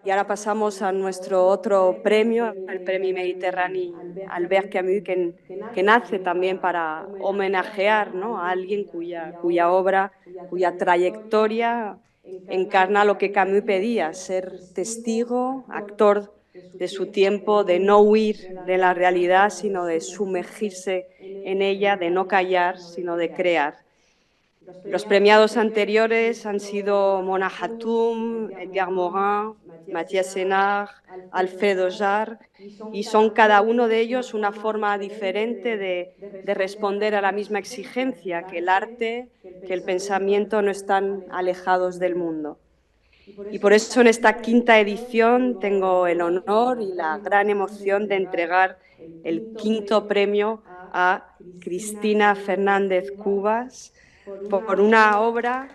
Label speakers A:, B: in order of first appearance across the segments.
A: Y ahora pasamos a nuestro otro premio, el Premio Mediterráneo Albert Camus, que nace también para homenajear, ¿no?, a alguien cuya obra, cuya trayectoria encarna lo que Camus pedía: ser testigo, actor de su tiempo, de no huir de la realidad, sino de sumergirse en ella, de no callar, sino de crear. Los premiados anteriores han sido Mona Hatoum, Edgar Morin, Mathias Sénard, Alfredo Jarre, y son cada uno de ellos una forma diferente de responder a la misma exigencia: que el arte, que el pensamiento no están alejados del mundo. Y por eso en esta quinta edición tengo el honor y la gran emoción de entregar el quinto premio a Cristina Fernández Cubas por una obra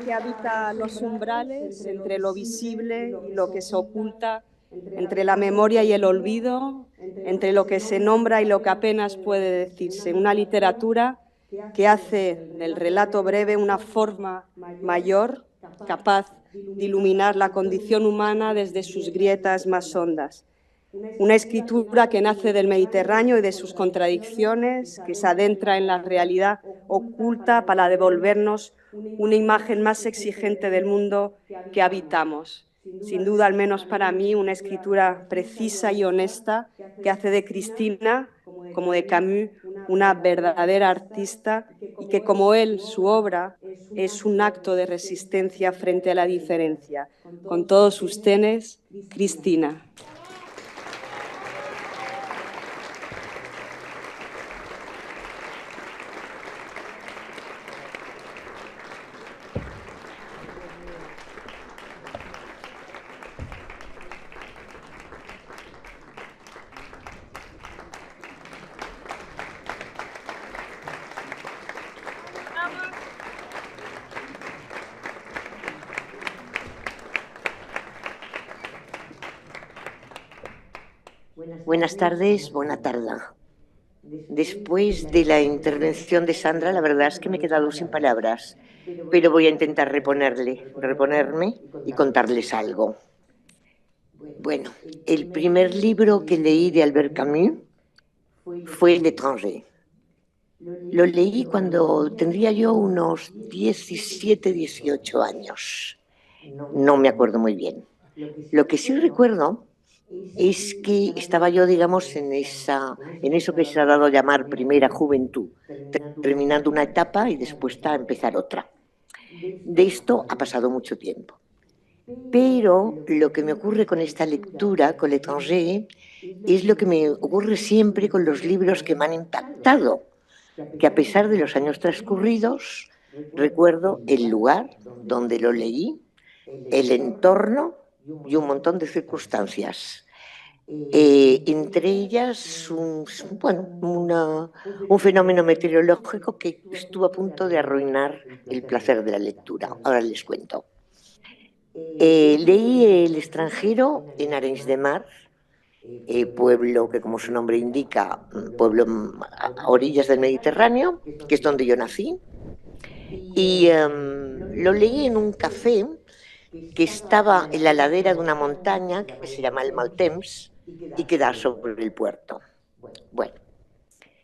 A: que habita los umbrales entre lo visible y lo que se oculta, entre la memoria y el olvido, entre lo que se nombra y lo que apenas puede decirse. Una literatura que hace del relato breve una forma mayor, capaz de iluminar la condición humana desde sus grietas más hondas. Una escritura que nace del Mediterráneo y de sus contradicciones, que se adentra en la realidad oculta para devolvernos una imagen más exigente del mundo que habitamos. Sin duda, al menos para mí, una escritura precisa y honesta que hace de Cristina, como de Camus, una verdadera artista, y que, como él, su obra es un acto de resistencia frente a la diferencia. Con todos ustedes, Cristina.
B: Buenas tardes, buena tarde. Después de la intervención de Sandra, la verdad es que me he quedado sin palabras, pero voy a intentar reponerme y contarles algo. Bueno, el primer libro que leí de Albert Camus fue L'Étranger. Lo leí cuando tendría yo unos 17, 18 años. No me acuerdo muy bien. Lo que sí recuerdo es que estaba yo, digamos, en eso que se ha dado a llamar primera juventud, terminando una etapa y después a empezar otra. De esto ha pasado mucho tiempo. Pero lo que me ocurre con esta lectura, con L'Étranger, es lo que me ocurre siempre con los libros que me han impactado, que a pesar de los años transcurridos, recuerdo el lugar donde lo leí, el entorno y un montón de circunstancias. Entre ellas un fenómeno meteorológico que estuvo a punto de arruinar el placer de la lectura. Ahora les cuento. Leí El extranjero en Arenys de Mar, pueblo que, como su nombre indica, pueblo a orillas del Mediterráneo, que es donde yo nací, y lo leí en un café que estaba en la ladera de una montaña que se llama el Maltemps y que da sobre el puerto. Bueno,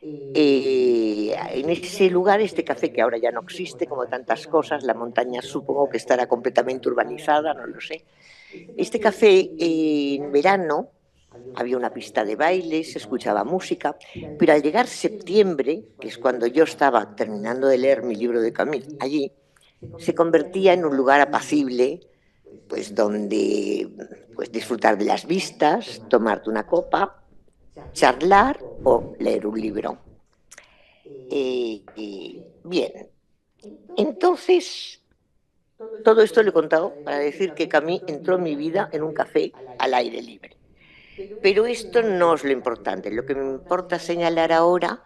B: en ese lugar, este café que ahora ya no existe, como tantas cosas, la montaña supongo que estará completamente urbanizada, no lo sé. Este café en verano había una pista de baile, se escuchaba música, pero al llegar septiembre, que es cuando yo estaba terminando de leer mi libro de Camus allí, se convertía en un lugar apacible, pues donde disfrutar de las vistas, tomarte una copa, charlar o leer un libro. Bien, entonces todo esto lo he contado para decir que Camus entró en mi vida en un café al aire libre. Pero esto no es lo importante. Lo que me importa señalar ahora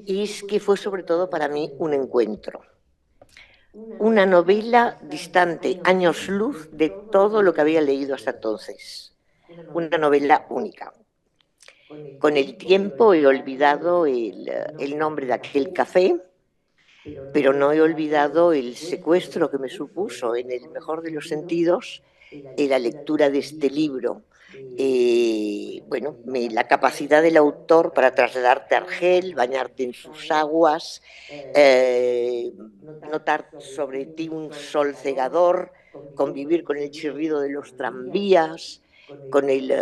B: es que fue sobre todo para mí un encuentro. Una novela distante, años luz, de todo lo que había leído hasta entonces. Una novela única. Con el tiempo he olvidado el nombre de aquel café, pero no he olvidado el secuestro que me supuso, en el mejor de los sentidos, la lectura de este libro. Bueno, la capacidad del autor para trasladarte a Argel, bañarte en sus aguas, notar sobre ti un sol cegador, convivir con el chirrido de los tranvías, con el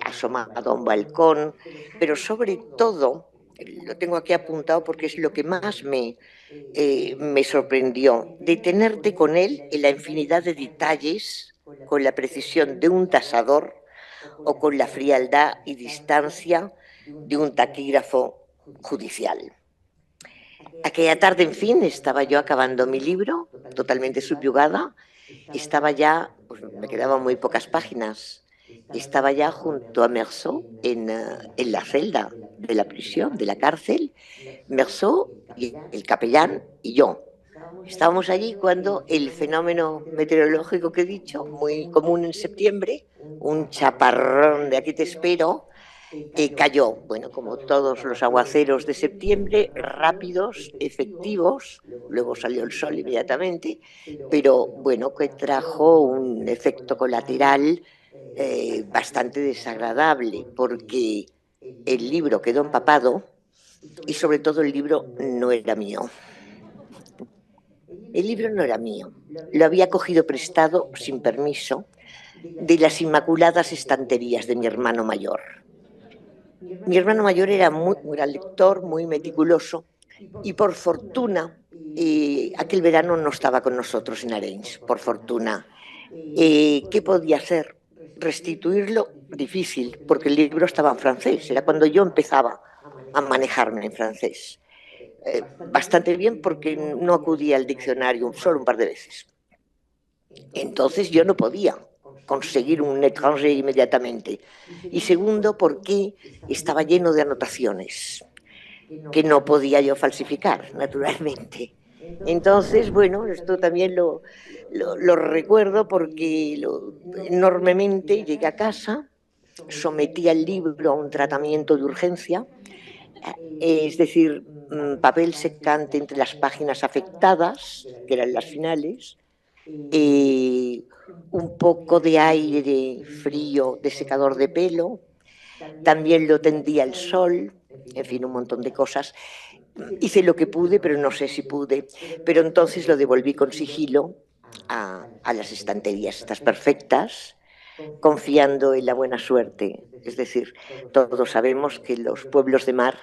B: asomado a un balcón, pero sobre todo, lo tengo aquí apuntado porque es lo que más me sorprendió, detenerte con él en la infinidad de detalles, con la precisión de un tasador o con la frialdad y distancia de un taquígrafo judicial. Aquella tarde, en fin, estaba yo acabando mi libro, totalmente subyugada, estaba ya, pues me quedaban muy pocas páginas, estaba ya junto a Meursault en la celda de la prisión, de la cárcel, Meursault, el capellán y yo. Estábamos allí cuando el fenómeno meteorológico que he dicho, muy común en septiembre, un chaparrón de aquí te espero, cayó. Bueno, como todos los aguaceros de septiembre, rápidos, efectivos, luego salió el sol inmediatamente, pero bueno, que trajo un efecto colateral bastante desagradable, porque el libro quedó empapado y sobre todo el libro no era mío. El libro no era mío, lo había cogido prestado sin permiso de las inmaculadas estanterías de mi hermano mayor. Mi hermano mayor era muy gran lector, muy meticuloso, y por fortuna, aquel verano no estaba con nosotros en Arenys, por fortuna. ¿Qué podía hacer? Restituirlo, difícil, porque el libro estaba en francés, era cuando yo empezaba a manejarme en francés. Bastante bien porque no acudía al diccionario solo un par de veces. Entonces yo no podía conseguir un étranger inmediatamente. Y segundo, porque estaba lleno de anotaciones que no podía yo falsificar, naturalmente. Entonces, bueno, esto también lo recuerdo porque enormemente llegué a casa, sometí al libro a un tratamiento de urgencia, es decir, papel secante entre las páginas afectadas, que eran las finales, un poco de aire frío de secador de pelo, también lo tendí al sol, en fin, un montón de cosas. Hice lo que pude, pero no sé si pude, pero entonces lo devolví con sigilo a las estanterías estas perfectas, confiando en la buena suerte. Es decir, todos sabemos que en los pueblos de mar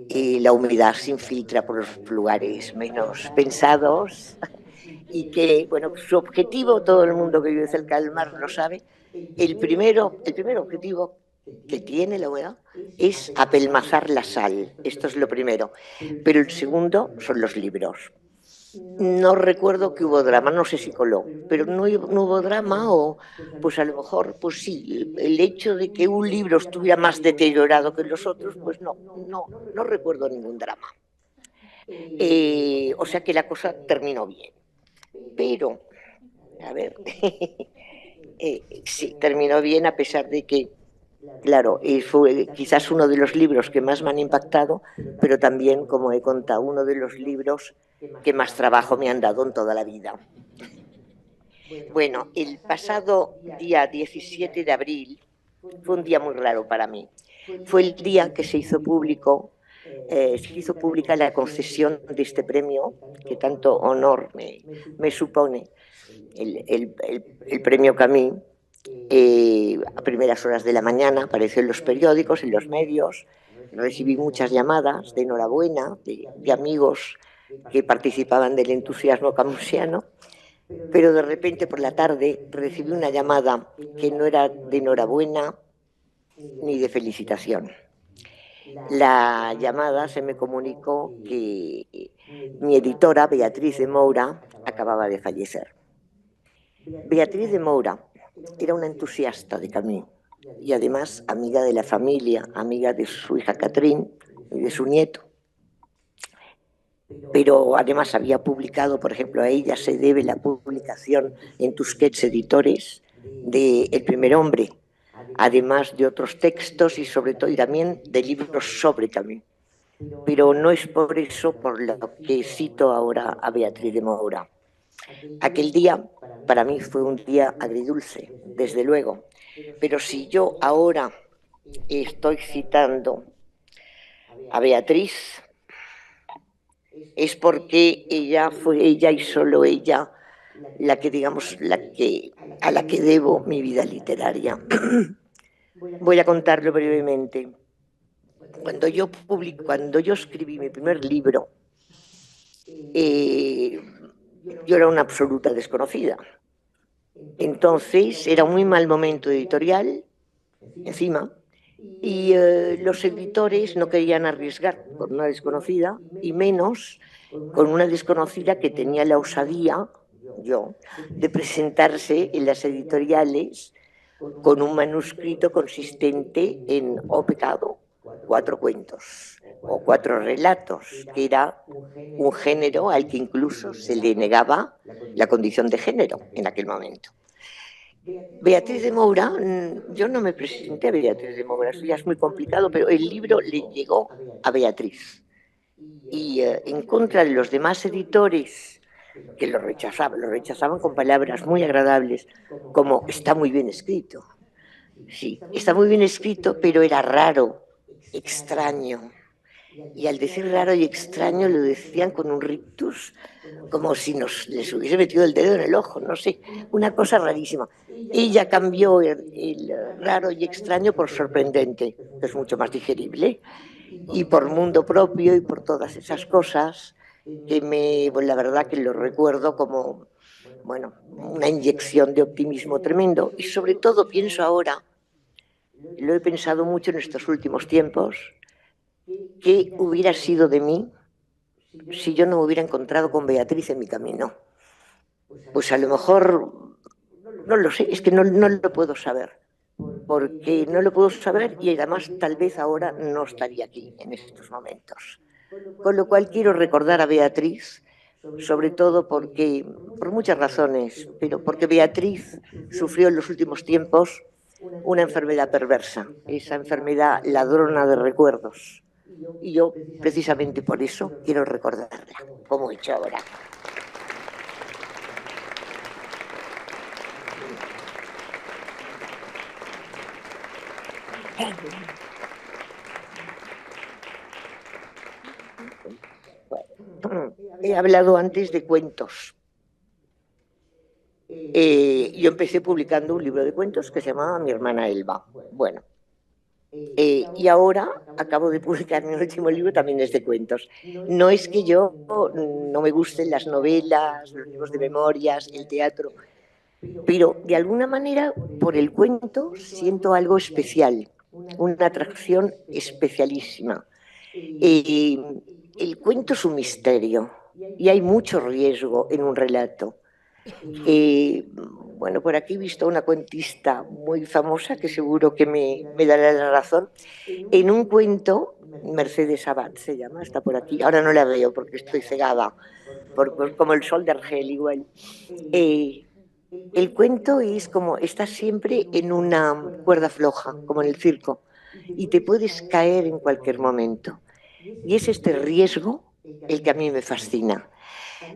B: la humedad se infiltra por los lugares menos pensados y que, bueno, su objetivo, todo el mundo que vive cerca del mar lo sabe, el primer objetivo que tiene la humedad es apelmazar la sal, esto es lo primero, pero el segundo son los libros. No recuerdo que hubo drama, no sé si coló, pero no hubo drama o pues a lo mejor, pues sí, el hecho de que un libro estuviera más deteriorado que los otros, pues no recuerdo ningún drama. O sea que la cosa terminó bien. Pero, a ver, sí, terminó bien a pesar de que, claro, fue quizás uno de los libros que más me han impactado, pero también, como he contado, uno de los libros que más trabajo me han dado en toda la vida. Bueno, el pasado día 17 de abril fue un día muy raro para mí. Fue el día que se hizo pública la concesión de este premio, que tanto honor me supone, el premio Camí. A primeras horas de la mañana apareció en los periódicos, en los medios, recibí muchas llamadas de enhorabuena de amigos que participaban del entusiasmo camusiano, pero de repente por la tarde recibí una llamada que no era de enhorabuena ni de felicitación. La llamada se me comunicó que mi editora, Beatriz de Moura, acababa de fallecer. Beatriz de Moura era una entusiasta de Camus y además amiga de la familia, amiga de su hija Catherine y de su nieto. Pero además había publicado, por ejemplo, a ella se debe la publicación en Tusquets Editores de El primer hombre, además de otros textos y sobre todo y también de libros sobre Camus. Pero no es por eso por lo que cito ahora a Beatriz de Moura. Aquel día para mí fue un día agridulce, desde luego, pero si yo ahora estoy citando a Beatriz, es porque ella fue ella y solo ella la que, digamos, a la que debo mi vida literaria. Voy a contarlo brevemente. Cuando yo escribí mi primer libro, yo era una absoluta desconocida. Entonces era un muy mal momento editorial, encima, y los editores no querían arriesgar con una desconocida, y menos con una desconocida que tenía la osadía, yo, de presentarse en las editoriales con un manuscrito consistente en O pecado, 4 cuentos o 4 relatos, que era un género al que incluso se le negaba la condición de género en aquel momento. Beatriz de Moura, yo no me presenté a Beatriz de Moura, eso ya es muy complicado, pero el libro le llegó a Beatriz. Y en contra de los demás editores que lo rechazaban con palabras muy agradables, como está muy bien escrito. Sí, está muy bien escrito, pero era raro, extraño. Y al decir raro y extraño lo decían con un rictus, como si les hubiese metido el dedo en el ojo, no sé, una cosa rarísima. Ella cambió el raro y extraño por sorprendente, que es mucho más digerible, y por mundo propio y por todas esas cosas que la verdad que lo recuerdo como, bueno, una inyección de optimismo tremendo. Y sobre todo pienso ahora, lo he pensado mucho en estos últimos tiempos, ¿qué hubiera sido de mí si yo no me hubiera encontrado con Beatriz en mi camino? Pues a lo mejor, no lo sé, es que no lo puedo saber, porque no lo puedo saber y además tal vez ahora no estaría aquí en estos momentos. Con lo cual quiero recordar a Beatriz, sobre todo porque, por muchas razones, pero porque Beatriz sufrió en los últimos tiempos una enfermedad perversa, esa enfermedad ladrona de recuerdos. Y yo, precisamente por eso, quiero recordarla, como he hecho ahora. Bueno, he hablado antes de cuentos. Yo empecé publicando un libro de cuentos que se llamaba Mi hermana Elba. Bueno, y ahora acabo de publicar mi último libro, también es de cuentos. No es que yo no me gusten las novelas, los libros de memorias, el teatro, pero de alguna manera por el cuento siento algo especial, una atracción especialísima. El cuento es un misterio y hay mucho riesgo en un relato. Bueno, por aquí he visto una cuentista muy famosa que seguro que me dará la razón. En un cuento, Mercedes Abad se llama, está por aquí, ahora no la veo porque estoy cegada, como el sol de Argel igual. El cuento es como, estás siempre en una cuerda floja, como en el circo, y te puedes caer en cualquier momento. Y es este riesgo el que a mí me fascina.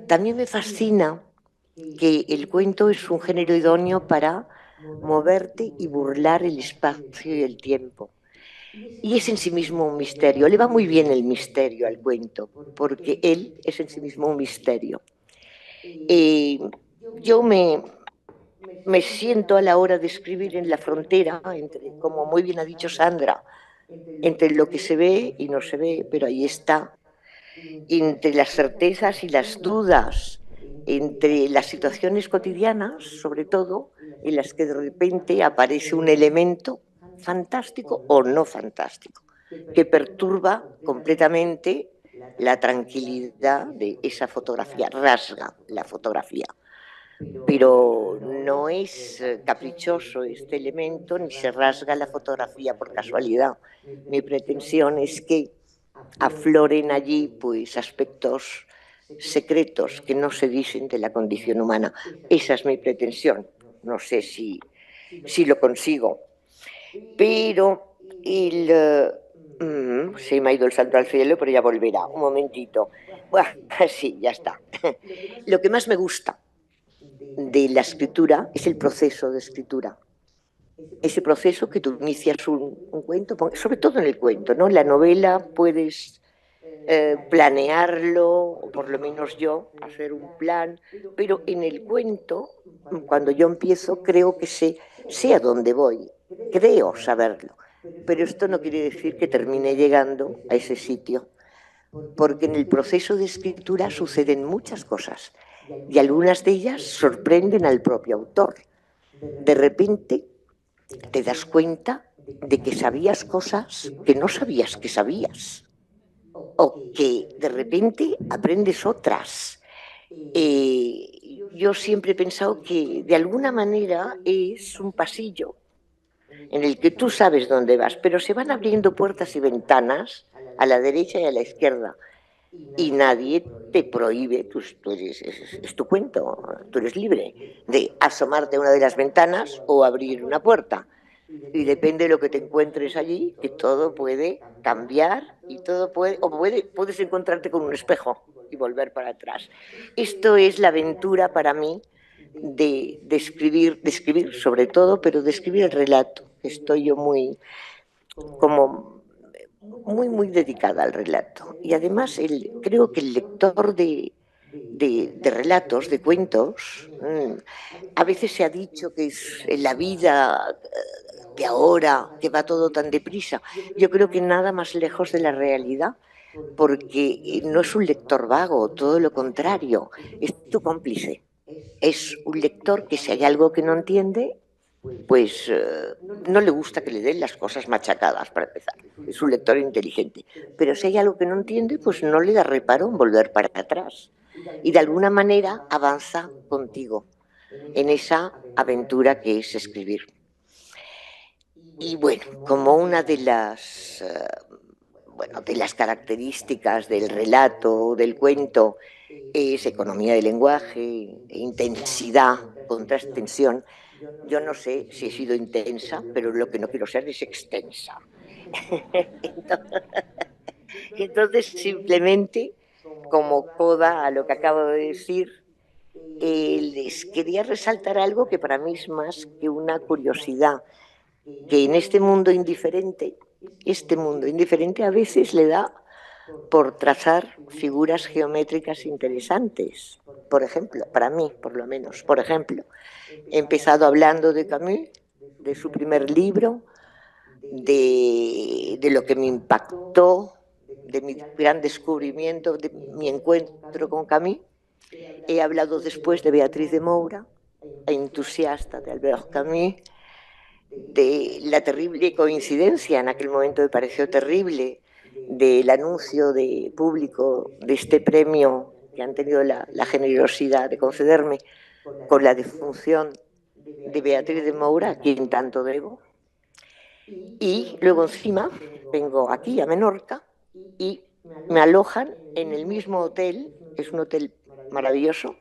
B: También me fascina que el cuento es un género idóneo para moverte y burlar el espacio y el tiempo. Y es en sí mismo un misterio. Le va muy bien el misterio al cuento, porque él es en sí mismo un misterio. Yo me siento a la hora de escribir en la frontera, entre, como muy bien ha dicho Sandra, entre lo que se ve y no se ve, pero ahí está, entre las certezas y las dudas, entre las situaciones cotidianas, sobre todo, en las que de repente aparece un elemento fantástico o no fantástico, que perturba completamente la tranquilidad de esa fotografía, rasga la fotografía. Pero no es caprichoso este elemento ni se rasga la fotografía por casualidad. Mi pretensión es que afloren allí pues aspectos secretos que no se dicen de la condición humana. Esa es mi pretensión. No sé si lo consigo. Pero se me ha ido el santo al cielo, pero ya volverá. Un momentito. Buah, sí, ya está. Lo que más me gusta de la escritura es el proceso de escritura. Ese proceso que tú inicias un cuento, sobre todo en el cuento, ¿no? La novela puedes planearlo, o por lo menos yo, hacer un plan, pero en el cuento, cuando yo empiezo, creo que sé a dónde voy, creo saberlo, pero esto no quiere decir que termine llegando a ese sitio, porque en el proceso de escritura suceden muchas cosas y algunas de ellas sorprenden al propio autor. De repente te das cuenta de que sabías cosas que no sabías que sabías, o que de repente aprendes otras. Yo siempre he pensado que de alguna manera es un pasillo en el que tú sabes dónde vas, pero se van abriendo puertas y ventanas a la derecha y a la izquierda y nadie te prohíbe, es tu cuento, tú eres libre de asomarte a una de las ventanas o abrir una puerta. Y depende de lo que te encuentres allí, que todo puede cambiar y todo puedes encontrarte con un espejo y volver para atrás. Esto es la aventura para mí de escribir sobre todo, pero de escribir el relato. Estoy yo como muy dedicada al relato. Y además creo que el lector de relatos, de cuentos, a veces se ha dicho que es la vida de ahora, que va todo tan deprisa. Yo creo que nada más lejos de la realidad, porque no es un lector vago, todo lo contrario, es tu cómplice. Es un lector que si hay algo que no entiende, pues no le gusta que le den las cosas machacadas, para empezar. Es un lector inteligente. Pero si hay algo que no entiende, pues no le da reparo en volver para atrás. Y de alguna manera avanza contigo en esa aventura que es escribir. Y bueno, como una de las características del relato, del cuento, es economía del lenguaje, intensidad, contrastensión. Yo no sé si he sido intensa, pero lo que no quiero ser es extensa. Entonces, simplemente, como coda a lo que acabo de decir, les quería resaltar algo que para mí es más que una curiosidad, que en este mundo indiferente a veces le da por trazar figuras geométricas interesantes. Por ejemplo, para mí, por lo menos, he empezado hablando de Camus, de su primer libro, de lo que me impactó, de mi gran descubrimiento, de mi encuentro con Camus. He hablado después de Beatriz de Moura, entusiasta de Albert Camus, de la terrible coincidencia, en aquel momento me pareció terrible, del anuncio público de este premio que han tenido la generosidad de concederme con la defunción de Beatriz de Moura, a quien tanto debo. Y luego encima vengo aquí a Menorca y me alojan en el mismo hotel, es un hotel maravilloso,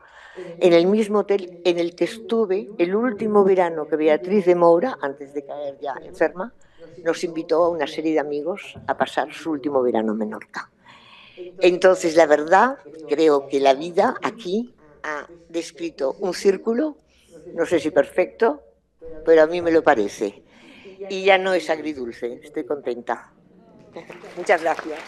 B: en el mismo hotel en el que estuve el último verano que Beatriz de Moura, antes de caer ya enferma, nos invitó a una serie de amigos a pasar su último verano en Menorca. Entonces, la verdad, creo que la vida aquí ha descrito un círculo, no sé si perfecto, pero a mí me lo parece. Y ya no es agridulce, estoy contenta. Muchas gracias.